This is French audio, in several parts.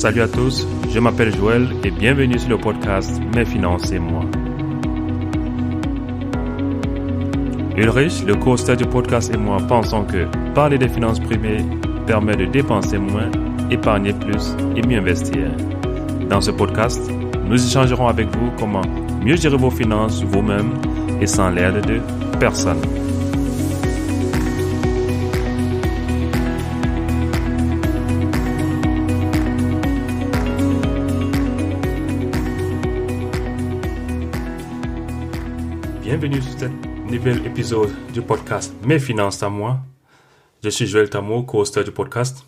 Salut à tous, je m'appelle Joël et bienvenue sur le podcast Mes finances et moi. Ulrich, le co-auteur du podcast et moi pensons que parler des finances privées permet de dépenser moins, épargner plus et mieux investir. Dans ce podcast, nous échangerons avec vous comment mieux gérer vos finances vous-même et sans l'aide de personne. Bienvenue sur cet nouvel épisode du podcast Mes finances à moi. Je suis Joël Tamo, co-auteur du podcast.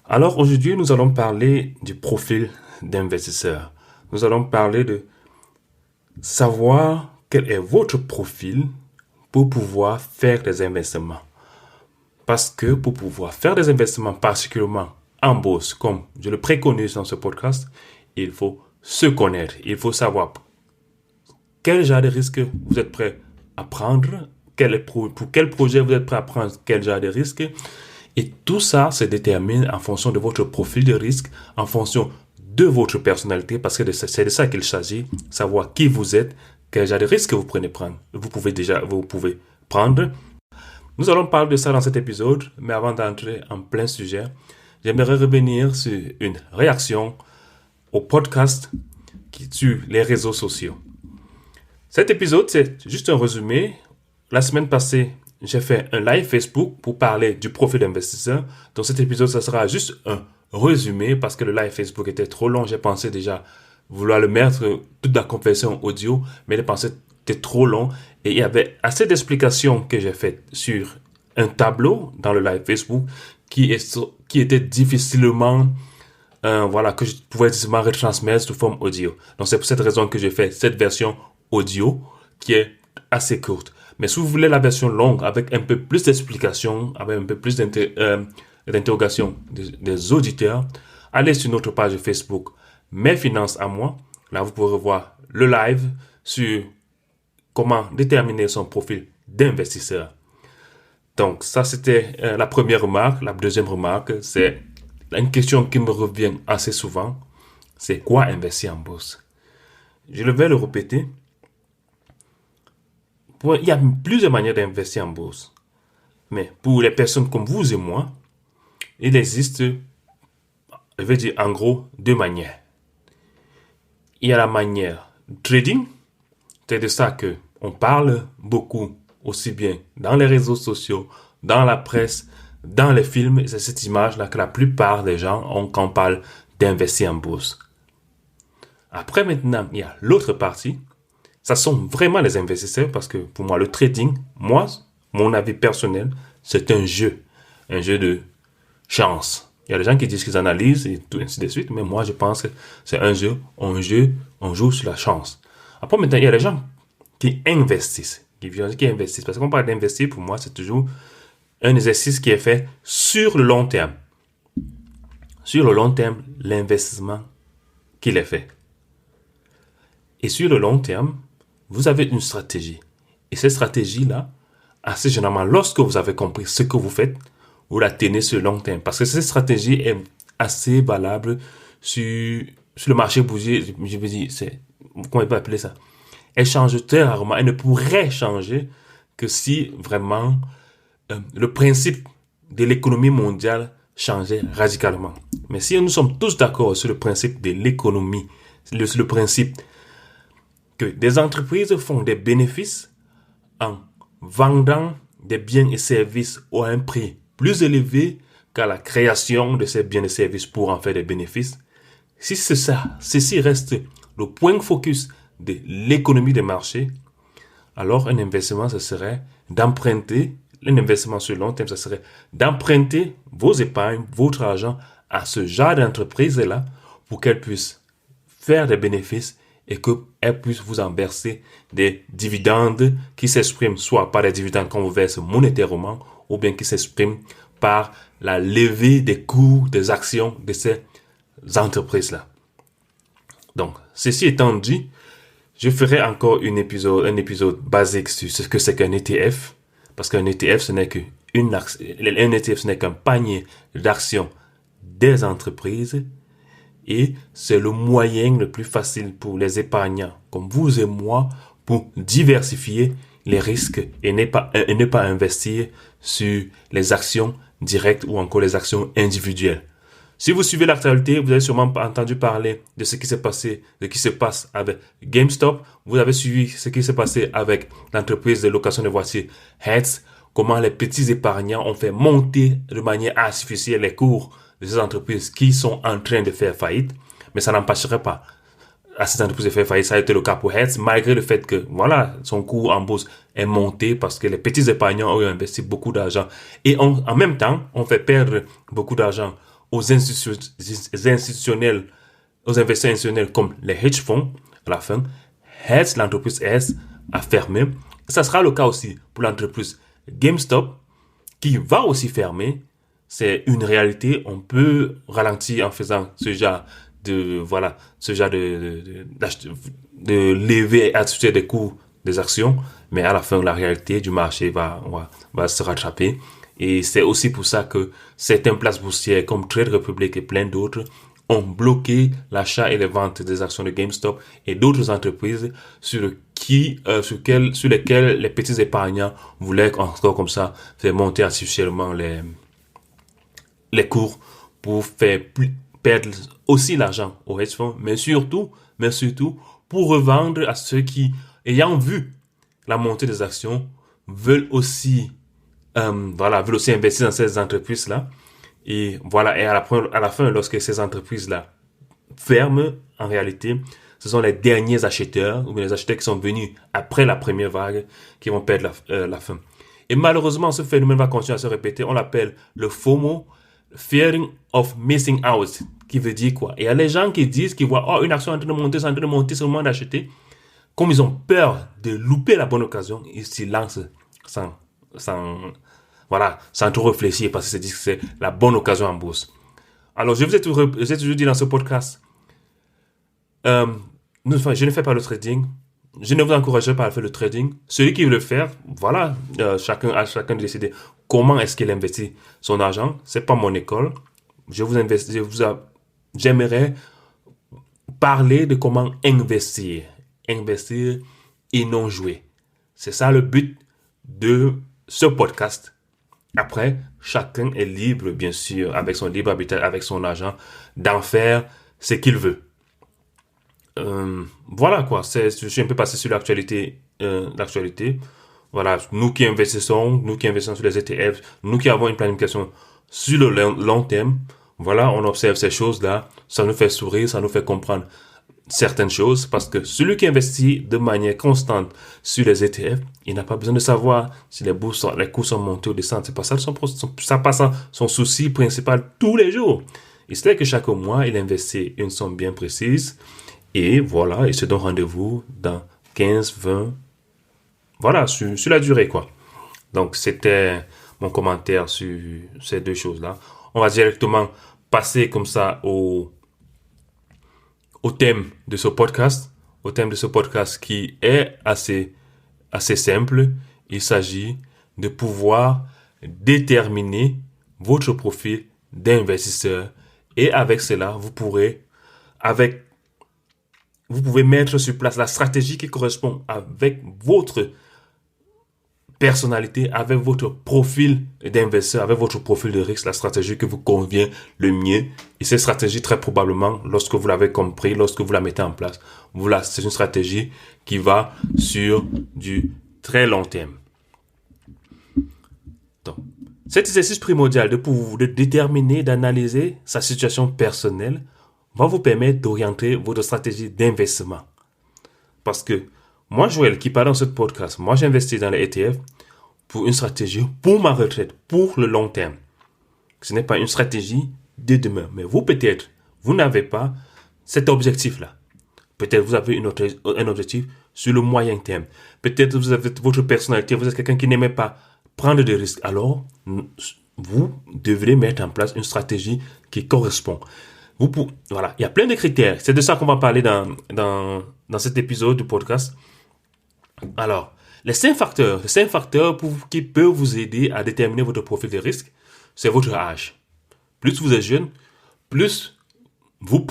Alors aujourd'hui, nous allons parler du profil d'investisseur. Nous allons parler de savoir quel est votre profil pour pouvoir faire des investissements. Parce que pour pouvoir faire des investissements, particulièrement en bourse, comme je le préconise dans ce podcast, il faut se connaître. Il faut savoir quel genre de risque vous êtes prêt à prendre, pour quel projet vous êtes prêt à prendre quel genre de risque. Et tout ça se détermine en fonction de votre profil de risque, en fonction de votre personnalité, parce que c'est de ça qu'il s'agit, savoir qui vous êtes, quel genre de risque vous pouvez prendre. Nous allons parler de ça dans cet épisode, mais avant d'entrer en plein sujet, j'aimerais revenir sur une réaction au podcast sur les réseaux sociaux. Cet épisode, c'est juste un résumé. La semaine passée, j'ai fait un live Facebook pour parler du profil d'investisseur. Dans cet épisode, ça sera juste un résumé parce que le live Facebook était trop long. J'ai pensé déjà vouloir le mettre toute la conversation audio, mais j'ai pensé que c'était trop long. Et il y avait assez d'explications que j'ai faites sur un tableau dans le live Facebook qui était difficilement, que je pouvais difficilement retransmettre sous forme audio. Donc c'est pour cette raison que j'ai fait cette version audio qui est assez courte. Mais si vous voulez la version longue avec un peu plus d'explications, avec un peu plus d'interrogations des auditeurs, allez sur notre page Facebook Mes finances à moi. Là, vous pourrez voir le live sur comment déterminer son profil d'investisseur. Donc, ça, c'était la première remarque. La deuxième remarque, c'est une question qui me revient assez souvent. C'est quoi investir en bourse? Je vais le répéter. Il y a plusieurs manières d'investir en bourse. Mais pour les personnes comme vous et moi, il existe, je vais dire en gros, deux manières. Il y a la manière trading, c'est de ça qu'on parle beaucoup, aussi bien dans les réseaux sociaux, dans la presse, dans les films. Et c'est cette image-là que la plupart des gens ont quand on parle d'investir en bourse. Après maintenant, il y a l'autre partie. Ça sont vraiment les investisseurs parce que pour moi, le trading, mon avis personnel, c'est un jeu de chance. Il y a des gens qui disent qu'ils analysent et tout ainsi de suite, mais moi, je pense que c'est un jeu, on joue sur la chance. Après, maintenant, il y a des gens qui investissent, parce qu'on parle d'investir, pour moi, c'est toujours un exercice qui est fait sur le long terme. Sur le long terme, l'investissement qu'il est fait. Et sur le long terme, vous avez une stratégie. Et cette stratégie-là, assez généralement, lorsque vous avez compris ce que vous faites, vous la tenez sur le long terme. Parce que cette stratégie est assez valable sur le marché boursier. Je veux dire, comment on peut appeler ça? Elle change très rarement. Elle ne pourrait changer que si vraiment le principe de l'économie mondiale changeait radicalement. Mais si nous sommes tous d'accord sur le principe de l'économie, sur le principe que des entreprises font des bénéfices en vendant des biens et services à un prix plus élevé qu'à la création de ces biens et services pour en faire des bénéfices. Si c'est ça, ceci reste le point de focus de l'économie des marchés, alors un investissement, un investissement sur le long terme, ce serait d'emprunter vos épargnes, votre argent à ce genre d'entreprise-là pour qu'elles puissent faire des bénéfices et qu'elle puisse vous en verser des dividendes qui s'expriment soit par des dividendes qu'on vous verse monétairement ou bien qui s'expriment par la levée des cours des actions de ces entreprises-là. Donc, ceci étant dit, je ferai encore un épisode basique sur ce que c'est qu'un ETF, parce qu'un ETF, ce n'est qu'un ETF, ce n'est qu'un panier d'actions des entreprises et c'est le moyen le plus facile pour les épargnants comme vous et moi pour diversifier les risques et ne pas investir sur les actions directes ou encore les actions individuelles. Si vous suivez l'actualité, vous avez sûrement entendu parler de ce qui s'est passé, de ce qui se passe avec GameStop. Vous avez suivi ce qui s'est passé avec l'entreprise de location de voitures Hertz. Comment les petits épargnants ont fait monter de manière artificielle les cours de ces entreprises qui sont en train de faire faillite. Mais ça n'empêcherait pas à ces entreprises de faire faillite. Ça a été le cas pour Hertz, malgré le fait que, voilà, son cours en bourse est monté parce que les petits épargnants ont investi beaucoup d'argent. Et en même temps, on fait perdre beaucoup d'argent aux institutionnels, aux investisseurs institutionnels comme les hedge funds. À la fin, Hertz, l'entreprise Hertz a fermé. Ça sera le cas aussi pour l'entreprise GameStop qui va aussi fermer. C'est une réalité. On peut ralentir en faisant ce genre de lever artificiel des coûts des actions, mais à la fin la réalité du marché va se rattraper. Et c'est aussi pour ça que certaines places boursières comme Trade Republic et plein d'autres ont bloqué l'achat et les ventes des actions de GameStop et d'autres entreprises sur lesquelles les petits épargnants voulaient encore comme ça faire monter artificiellement les cours pour faire perdre aussi l'argent aux hedge funds, mais surtout pour revendre à ceux qui, ayant vu la montée des actions, veulent aussi investir dans ces entreprises-là. Et voilà, et à la fin, lorsque ces entreprises-là ferment, en réalité, ce sont les derniers acheteurs, ou les acheteurs qui sont venus après la première vague, qui vont perdre la fin. Et malheureusement, ce phénomène va continuer à se répéter. On l'appelle le FOMO, Fearing of Missing Out, qui veut dire quoi? Et il y a les gens qui disent, qui voient, une action en train de monter, c'est le moment d'acheter. Comme ils ont peur de louper la bonne occasion, ils s'y lancent sans trop réfléchir parce qu'ils se disent que c'est la bonne occasion en bourse. Alors, je vous ai toujours dit dans ce podcast, je ne fais pas le trading. Je ne vous encouragerai pas à faire le trading. Celui qui veut le faire, chacun de décider comment est-ce qu'il investit son argent. C'est pas mon école. J'aimerais parler de comment investir et non jouer. C'est ça le but de ce podcast. Après, chacun est libre, bien sûr, avec son libre arbitre, avec son argent, d'en faire ce qu'il veut. Je suis un peu passé sur l'actualité. Voilà, nous qui investissons sur les ETF, nous qui avons une planification sur le long terme, voilà, on observe ces choses-là, ça nous fait sourire, ça nous fait comprendre certaines choses, parce que celui qui investit de manière constante sur les ETF, il n'a pas besoin de savoir si les cours sont montés ou descendus. C'est pas ça son souci principal tous les jours. Il sait que chaque mois, il investit une somme bien précise, et voilà, il se donne rendez-vous dans 15, 20, sur la durée, quoi. Donc, c'était mon commentaire sur ces deux choses-là. On va directement passer comme ça au thème de ce podcast, qui est assez simple. Il s'agit de pouvoir déterminer votre profil d'investisseur et avec cela, vous pouvez mettre sur place la stratégie qui correspond avec votre personnalité, avec votre profil d'investisseur, avec votre profil de risque, la stratégie qui vous convient le mieux. Et cette stratégie, très probablement, lorsque vous l'avez compris, lorsque vous la mettez en place, c'est une stratégie qui va sur du très long terme. Donc, cet exercice primordial de déterminer, d'analyser sa situation personnelle va vous permettre d'orienter votre stratégie d'investissement. Parce que moi, Joël, qui parle dans ce podcast, moi, j'investis dans les ETF pour une stratégie pour ma retraite, pour le long terme. Ce n'est pas une stratégie de demain. Mais vous, peut-être, vous n'avez pas cet objectif-là. Peut-être vous avez un objectif sur le moyen terme. Peut-être vous avez votre personnalité, vous êtes quelqu'un qui n'aimait pas prendre des risques. Alors, vous devrez mettre en place une stratégie qui correspond. Il y a plein de critères. C'est de ça qu'on va parler dans cet épisode du podcast. Alors, les 5 facteurs qui peuvent vous aider à déterminer votre profil de risque, c'est votre âge. Plus vous êtes jeune, plus vous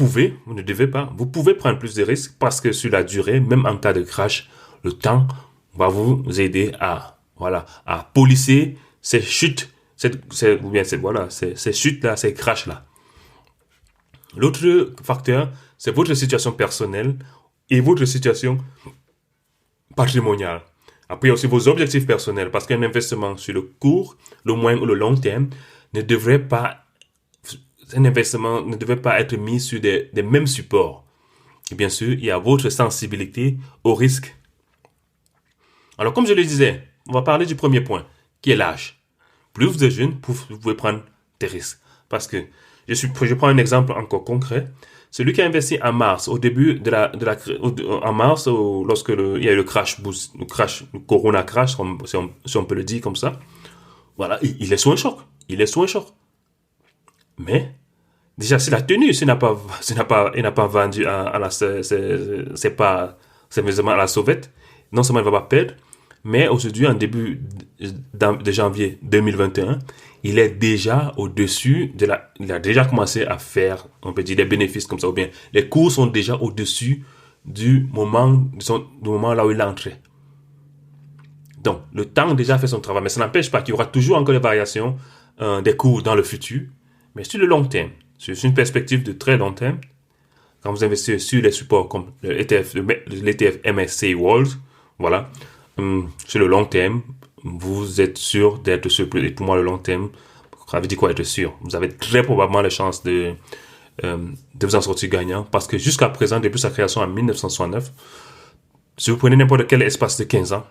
ne devez pas, vous pouvez prendre plus de risques parce que sur la durée, même en cas de crash, le temps va vous aider à polisser ces chutes, ces chutes-là, ces crashs-là. L'autre facteur, c'est votre situation personnelle et votre situation patrimoniale. Après, il y a aussi vos objectifs personnels, parce qu'un investissement sur le court, le moyen ou le long terme un investissement ne devrait pas être mis sur des mêmes supports. Et bien sûr, il y a votre sensibilité au risque. Alors, comme je le disais, on va parler du premier point, qui est l'âge. Plus vous êtes jeune, plus vous pouvez prendre des risques. Parce que, je prends un exemple encore concret. Celui qui a investi en mars, au début en mars, lorsque il y a eu le corona crash, si on peut le dire comme ça, voilà, il est sous un choc. Mais, déjà, s'il a tenu, il n'a pas vendu ses vêtements à la sauvette, non seulement il ne va pas perdre, mais aujourd'hui, en début de janvier 2021, il est déjà au-dessus il a déjà commencé à faire, on peut dire, des bénéfices comme ça, ou bien les cours sont déjà au-dessus du moment là où il est entré. Donc, le temps déjà fait son travail, mais ça n'empêche pas qu'il y aura toujours encore des variations des cours dans le futur, mais sur le long terme, sur une perspective de très long terme, quand vous investissez sur les supports comme l'ETF MSCI World, voilà, sur le long terme, vous êtes sûr d'être sûr. Et pour moi, le long terme, ça veut dire quoi être sûr? Vous avez très probablement les chances de vous en sortir gagnant, parce que jusqu'à présent, depuis sa création en 1969, si vous prenez n'importe quel espace de 15 ans,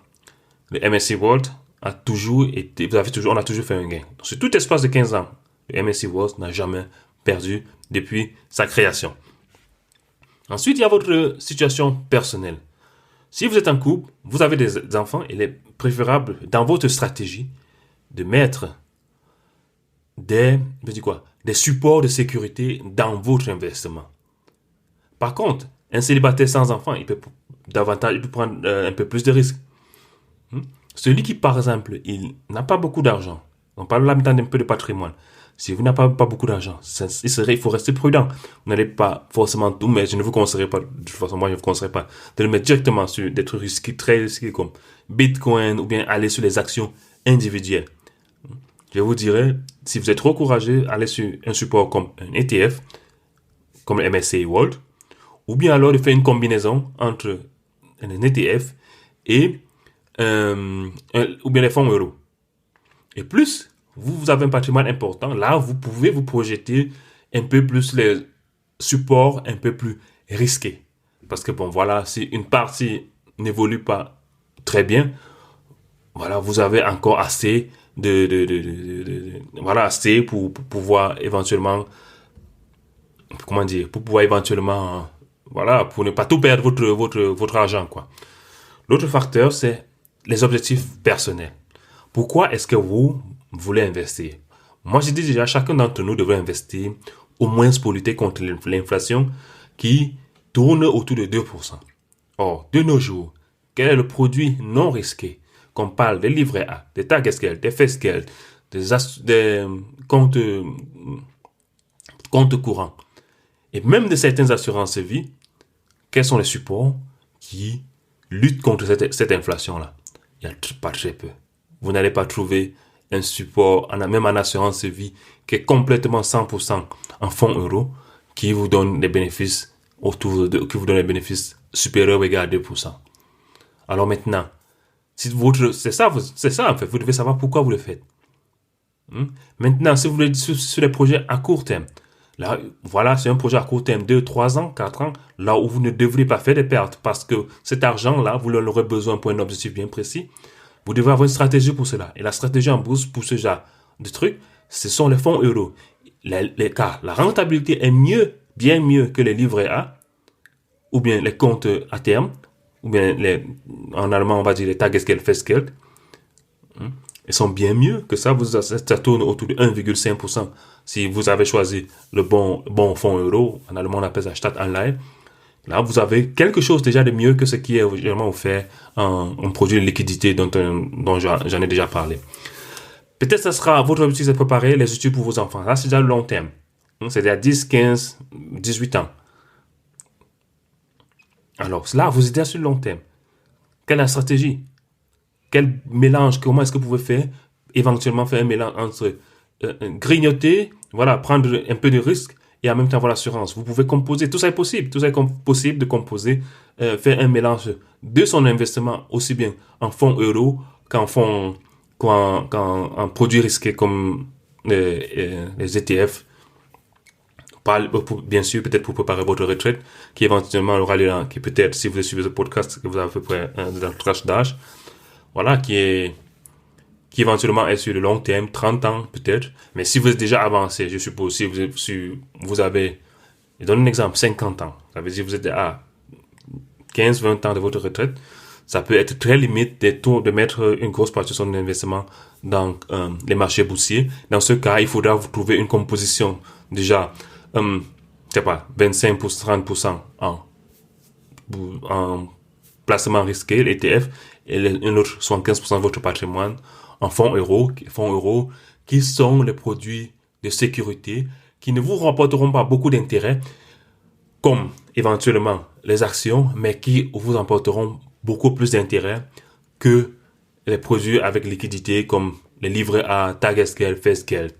le MSCI World on a toujours fait un gain. Sur tout espace de 15 ans, le MSCI World n'a jamais perdu depuis sa création. Ensuite, il y a votre situation personnelle. Si vous êtes en couple, vous avez des enfants, il est préférable dans votre stratégie de mettre des supports de sécurité dans votre investissement. Par contre, un célibataire sans enfant, il peut prendre un peu plus de risques. Celui qui, par exemple, il n'a pas beaucoup d'argent, on parle là maintenant d'un peu de patrimoine. Si vous n'avez pas beaucoup d'argent, il faut rester prudent. Vous n'allez pas forcément tout, mais je ne vous conseillerais pas, de toute façon, moi je ne vous conseillerais pas de le mettre directement sur des trucs très risqués comme Bitcoin ou bien aller sur les actions individuelles. Je vous dirais, si vous êtes trop courageux, allez sur un support comme un ETF, comme le MSCI World, ou bien alors de faire une combinaison entre un ETF et ou bien les fonds euros. Et plus vous avez un patrimoine important, là, vous pouvez vous projeter un peu plus les supports un peu plus risqués. Parce que, si une partie n'évolue pas très bien, voilà, vous avez encore assez assez pour pouvoir éventuellement, pour ne pas tout perdre votre argent, quoi. L'autre facteur, c'est les objectifs personnels. Pourquoi est-ce que vous voulez investir? Moi, je dis déjà, chacun d'entre nous devrait investir au moins pour lutter contre l'inflation qui tourne autour de 2%. Or, de nos jours, quel est le produit non risqué? Qu'on parle des livrets A, des Tagesgeld, des Festgeld, des comptes courants, et même de certaines assurances vie. Quels sont les supports qui luttent contre cette inflation-là? Il n'y a pas très peu. Vous n'allez pas trouver un support, même en assurance vie, qui est complètement 100% en fonds euros, qui vous donne des bénéfices supérieurs ou égaux à 2%. Alors maintenant, c'est ça en fait, vous devez savoir pourquoi vous le faites. Maintenant, si vous voulez sur les projets à court terme, là, voilà, c'est un projet à court terme, 2, 3 ans, 4 ans, là où vous ne devriez pas faire de pertes, parce que cet argent-là, vous en aurez besoin pour un objectif bien précis. Vous devez avoir une stratégie pour cela. Et la stratégie en bourse pour ce genre de trucs, ce sont les fonds euros. Car la rentabilité est bien mieux que les livrets A, ou bien les comptes à terme, ou bien en allemand on va dire les Tagesgeld, Festgeld. Ils sont bien mieux que ça. Ça tourne autour de 1,5%. Si vous avez choisi le bon fonds euro, en allemand on appelle ça Stadtanleihe. Là, vous avez quelque chose déjà de mieux que ce qui est généralement offert en produit de liquidité dont j'en ai déjà parlé. Peut-être ça sera votre objectif de préparer les études pour vos enfants. Là, c'est déjà le long terme. C'est-à-dire 10, 15, 18 ans. Alors, là, vous êtes sur le long terme. Quelle est la stratégie? Quel mélange? Comment est-ce que vous pouvez faire? Éventuellement faire un mélange entre grignoter, voilà, prendre un peu de risque et en même temps avoir l'assurance. Vous pouvez composer, tout ça est possible. Tout ça est possible de composer, faire un mélange de son investissement aussi bien en fonds euros qu'en produits risqués comme les ETF. Bien sûr, peut-être pour préparer votre retraite, qui éventuellement aura lieu, qui peut-être, si vous suivez ce podcast, que vous avez à peu près dans le tranche d'âge, voilà, qui éventuellement est sur le long terme, 30 ans peut-être. Mais si vous êtes déjà avancé, je suppose, si vous avez, je donne un exemple, 50 ans, ça veut dire que vous êtes à 15, 20 ans de votre retraite, ça peut être très limite de mettre une grosse partie de son investissement dans les marchés boursiers. Dans ce cas, il faudra vous trouver une composition déjà, je sais pas, 25%, 30% en placement risqué, l'ETF, et un autre 75% de votre patrimoine en fonds euros, qui sont les produits de sécurité qui ne vous rapporteront pas beaucoup d'intérêt, comme éventuellement les actions, mais qui vous apporteront beaucoup plus d'intérêt que les produits avec liquidité comme les livrets A, Tagesgeld, Festgeld.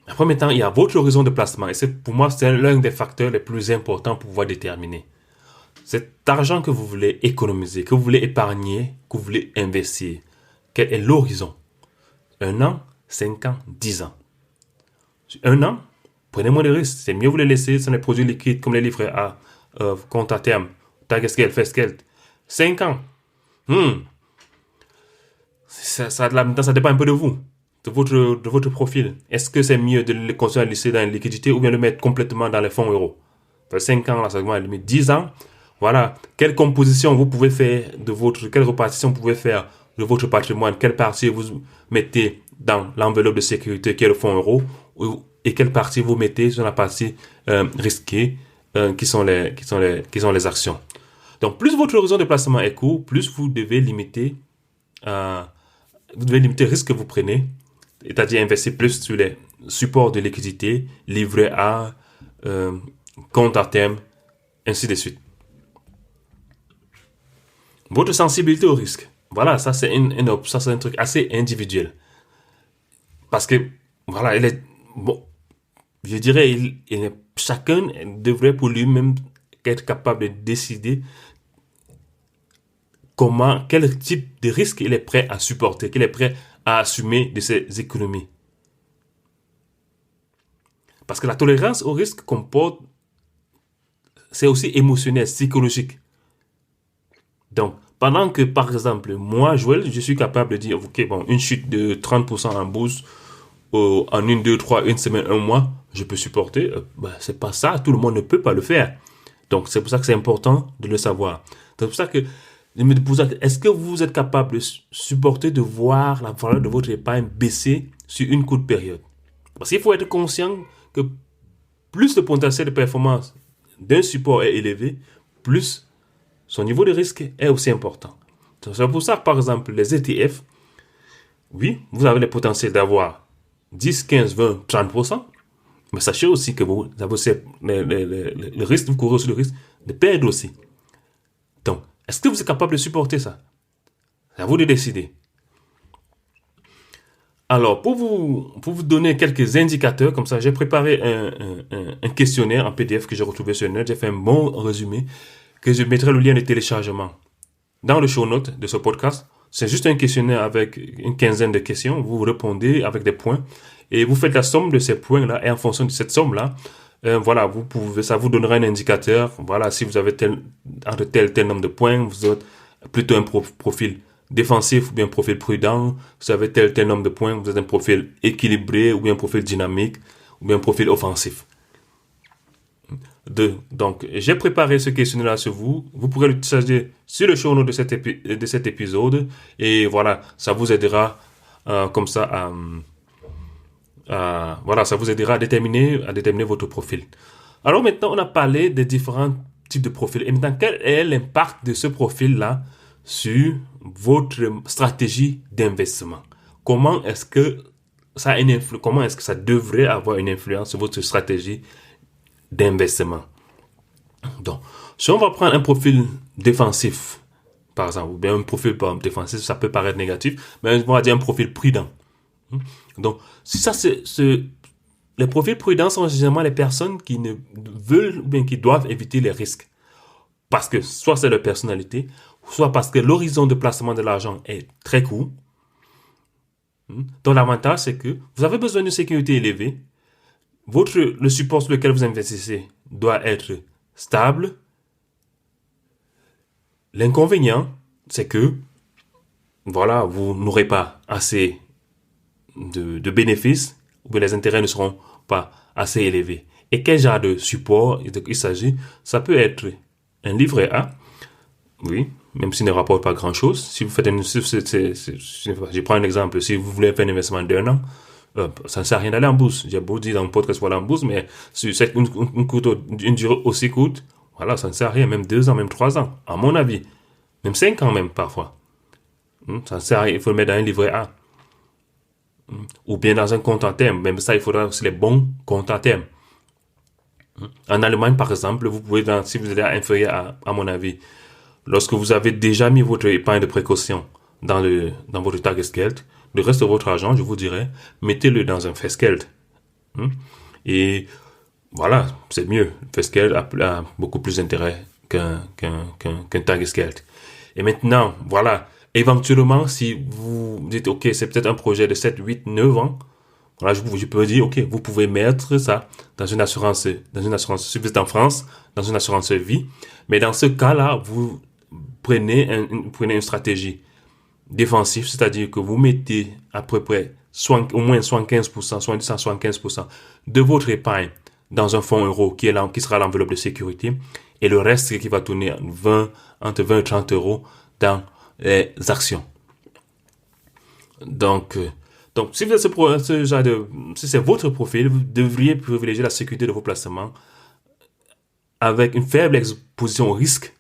Après, maintenant, il y a votre horizon de placement. Et pour moi, c'est l'un des facteurs les plus importants pour pouvoir déterminer. Cet argent que vous voulez économiser, que vous voulez épargner, que vous voulez investir, quel est l'horizon? 1 an, 5 ans, 10 ans. 1 an, prenez moins de risques. C'est mieux vous les laisser sur les produits liquides comme les livrets A, compte à terme, Tagesgeld, Festgeld. 5 ans. Ça dépend un peu de vous, de votre profil. Est-ce que c'est mieux de le continuer à laisser dans la liquidité ou bien le mettre complètement dans les fonds euros? 5 ans, là, ça va à la limite 10 ans. Voilà. Quelle composition vous pouvez faire quelle répartition vous pouvez faire de votre patrimoine? Quelle partie vous mettez dans l'enveloppe de sécurité qui est le fonds euro et quelle partie vous mettez sur la partie risquée qui sont les actions. Donc, plus votre horizon de placement est court, plus vous devez limiter le risque que vous prenez, c'est-à-dire investir plus sur les supports de liquidité, livret A, compte à terme, ainsi de suite. Votre sensibilité au risque. Voilà, ça c'est un truc assez individuel. Parce que, voilà, je dirais, chacun devrait pour lui-même être capable de décider quel type de risque il est prêt à supporter, qu'il est prêt à assumer de ses économies. Parce que la tolérance au risque comporte, c'est aussi émotionnel, psychologique. Donc, pendant que, par exemple, moi, Joël, je suis capable de dire, ok, bon, une chute de 30% en bourse, en 1, 2, 3, une semaine, un mois, je peux supporter. C'est pas ça, tout le monde ne peut pas le faire. Donc, c'est pour ça que c'est important de le savoir. C'est pour ça que je me pose, est-ce que vous êtes capable de supporter de voir la valeur de votre épargne baisser sur une courte période? Parce qu'il faut être conscient que plus le potentiel de performance d'un support est élevé, plus son niveau de risque est aussi important. C'est pour ça que, par exemple, les ETF, oui, vous avez le potentiel d'avoir 10, 15, 20, 30%, mais sachez aussi que vous avez aussi le risque, vous courez aussi le risque de perdre aussi. Donc, est-ce que vous êtes capable de supporter ça? C'est à vous de décider. Alors, pour vous donner quelques indicateurs, comme ça, j'ai préparé un questionnaire en PDF que j'ai retrouvé sur le net. J'ai fait un bon résumé que je mettrai le lien de téléchargement dans le show notes de ce podcast. C'est juste un questionnaire avec une quinzaine de questions. Vous répondez avec des points et vous faites la somme de ces points-là. Et en fonction de cette somme-là, voilà, ça vous donnera un indicateur. Voilà, si vous avez entre tel nombre de points, vous êtes plutôt un profil défensif ou bien un profil prudent. Vous avez tel nombre de points, vous êtes un profil équilibré ou bien un profil dynamique ou bien un profil offensif. Donc, j'ai préparé ce questionnaire-là sur vous. Vous pourrez le télécharger sur le show notes de cet épisode. Et voilà, ça vous aidera comme ça voilà, ça vous aidera à déterminer votre profil. Alors maintenant, on a parlé des différents types de profils. Et maintenant, quel est l'impact de ce profil-là sur votre stratégie d'investissement? Comment est-ce que ça a comment est-ce que ça devrait avoir une influence sur votre stratégie d'investissement. Donc, si on va prendre un profil défensif, par exemple, ou bien un profil défensif, ça peut paraître négatif, mais on va dire un profil prudent. Donc, si ça, les profils prudents sont généralement les personnes qui ne veulent ou bien qui doivent éviter les risques. Parce que soit c'est leur personnalité, soit parce que l'horizon de placement de l'argent est très court. Donc, l'avantage, c'est que vous avez besoin d'une sécurité élevée. Le support sur lequel vous investissez doit être stable. L'inconvénient, c'est que, voilà, vous n'aurez pas assez de bénéfices, ou les intérêts ne seront pas assez élevés. Et quel genre de support il s'agit? Ça peut être un livret A, oui, même s'il ne rapporte pas grand-chose. Si vous faites je prends un exemple, si vous voulez faire un investissement d'1 an, ça ne sert à rien d'aller en bourse. J'ai beau dire dans mon podcast voilà en bourse, mais si c'est une durée aussi courte, voilà, ça ne sert à rien, même 2 ans, même 3 ans, à mon avis. Même 5 ans même parfois. Ça ne sert à rien, il faut le mettre dans un livret A. Ou bien dans un compte à terme. Même ça, il faudra aussi les bons comptes à terme. En Allemagne, par exemple, vous pouvez, si vous êtes inférieur à mon avis, lorsque vous avez déjà mis votre épargne de précaution dans votre Tagesgeld, le reste de votre argent, je vous dirais, mettez-le dans un Festgeld. Et voilà, c'est mieux. Festgeld a beaucoup plus d'intérêt qu'un Tagesgeld. Et maintenant, voilà, éventuellement, si vous dites, OK, c'est peut-être un projet de 7, 8, 9 ans, voilà, je peux dire, OK, vous pouvez mettre ça dans une assurance, si vous êtes en France, dans une assurance vie. Mais dans ce cas-là, vous prenez une stratégie défensive, c'est-à-dire que vous mettez à peu près au moins 75%, 70 à 75% de votre épargne dans un fonds euro qui sera l'enveloppe de sécurité, et le reste qui va tourner entre 20 et 30 euros dans les actions. Donc, si vous êtes si c'est votre profil, vous devriez privilégier la sécurité de vos placements avec une faible exposition au risque.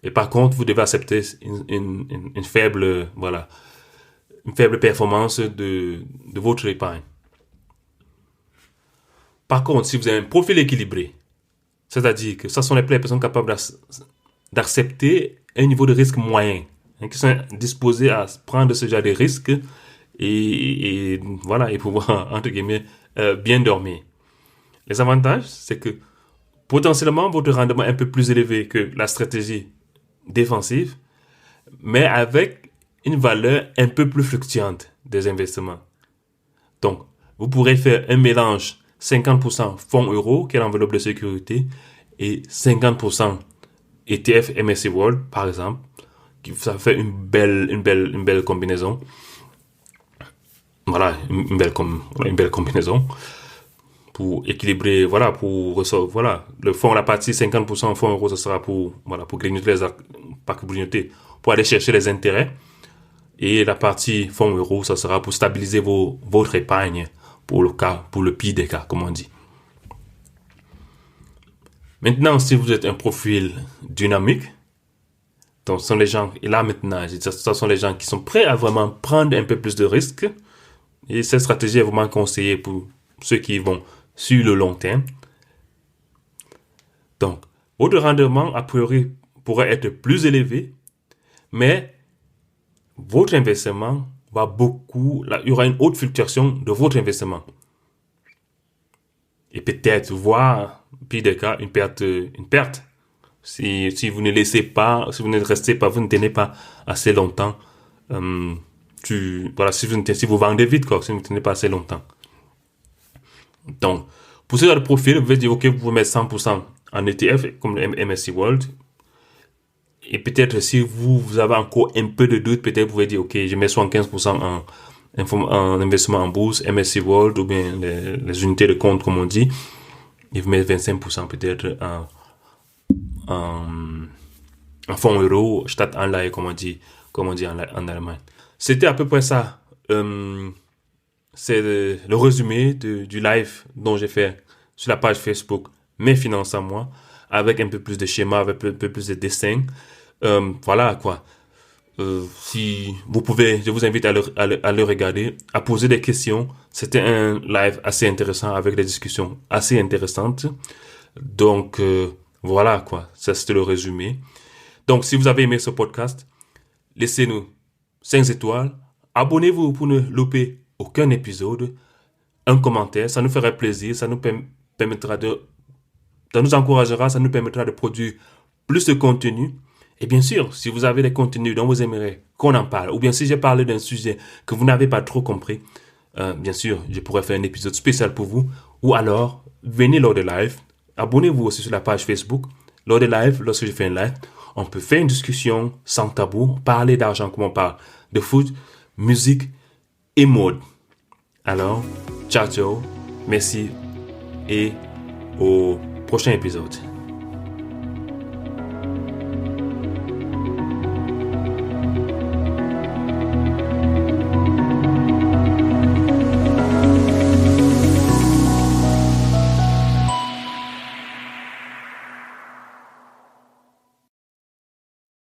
Et par contre, vous devez accepter une faible performance de votre épargne. Par contre, si vous avez un profil équilibré, c'est-à-dire que ce sont les personnes capables d'accepter un niveau de risque moyen, qui sont disposées à prendre ce genre de risques et pouvoir, entre guillemets, bien dormir. Les avantages, c'est que potentiellement, votre rendement est un peu plus élevé que la stratégie défensive, mais avec une valeur un peu plus fluctuante des investissements. Donc, vous pourrez faire un mélange 50% fonds euro, qui est l'enveloppe de sécurité, et 50% ETF MSCI World, par exemple, ça fait une belle combinaison. Voilà, une belle combinaison pour équilibrer, le fonds, la partie 50% fonds euro, ça sera pour grignoter pour aller chercher les intérêts. Et la partie fonds euro, ça sera pour stabiliser votre épargne pour le pire des cas, comme on dit. Maintenant, si vous êtes un profil dynamique, donc ce sont les gens, et là maintenant, ce sont les gens qui sont prêts à vraiment prendre un peu plus de risques. Et cette stratégie est vraiment conseillée pour ceux qui vont sur le long terme. Donc, votre rendement, a priori, pourrait être plus élevé, mais votre investissement il y aura une haute fluctuation de votre investissement. Et peut-être voir, pire des cas, une perte. Si vous ne laissez pas, si vous ne restez pas, vous ne tenez pas assez longtemps, si vous vendez vite, si vous ne tenez pas assez longtemps. Donc, pour ce genre de profil, vous pouvez dire, OK, vous pouvez mettre 100% en ETF, comme le MSCI World. Et peut-être si vous avez encore un peu de doute, peut-être vous pouvez dire, OK, je mets 75% en investissement en bourse, MSCI World, ou bien les unités de compte, comme on dit. Et vous mettez 25% peut-être en fonds euro, Stadt-Anleihe, comme on dit en Allemagne. C'était à peu près ça. C'est le résumé du live dont j'ai fait sur la page Facebook Mes finances à moi, avec un peu plus de schémas, avec un peu plus de dessins. Voilà quoi. Si vous pouvez, je vous invite à le regarder, à poser des questions. C'était un live assez intéressant avec des discussions assez intéressantes. Donc, voilà quoi. Ça, c'était le résumé. Donc, si vous avez aimé ce podcast, laissez-nous 5 étoiles. Abonnez-vous pour ne louper aucun épisode. Un commentaire, ça nous ferait plaisir. Ça nous permettra ça nous encouragera, ça nous permettra de produire plus de contenu. Et bien sûr, si vous avez des contenus dont vous aimeriez qu'on en parle, ou bien si j'ai parlé d'un sujet que vous n'avez pas trop compris, bien sûr, je pourrais faire un épisode spécial pour vous. Ou alors, venez lors des lives. Abonnez-vous aussi sur la page Facebook. Lors des lives, lorsque je fais un live, on peut faire une discussion sans tabou, parler d'argent comme on parle de foot, musique et mode. Alors, ciao, ciao, merci et au prochain épisode.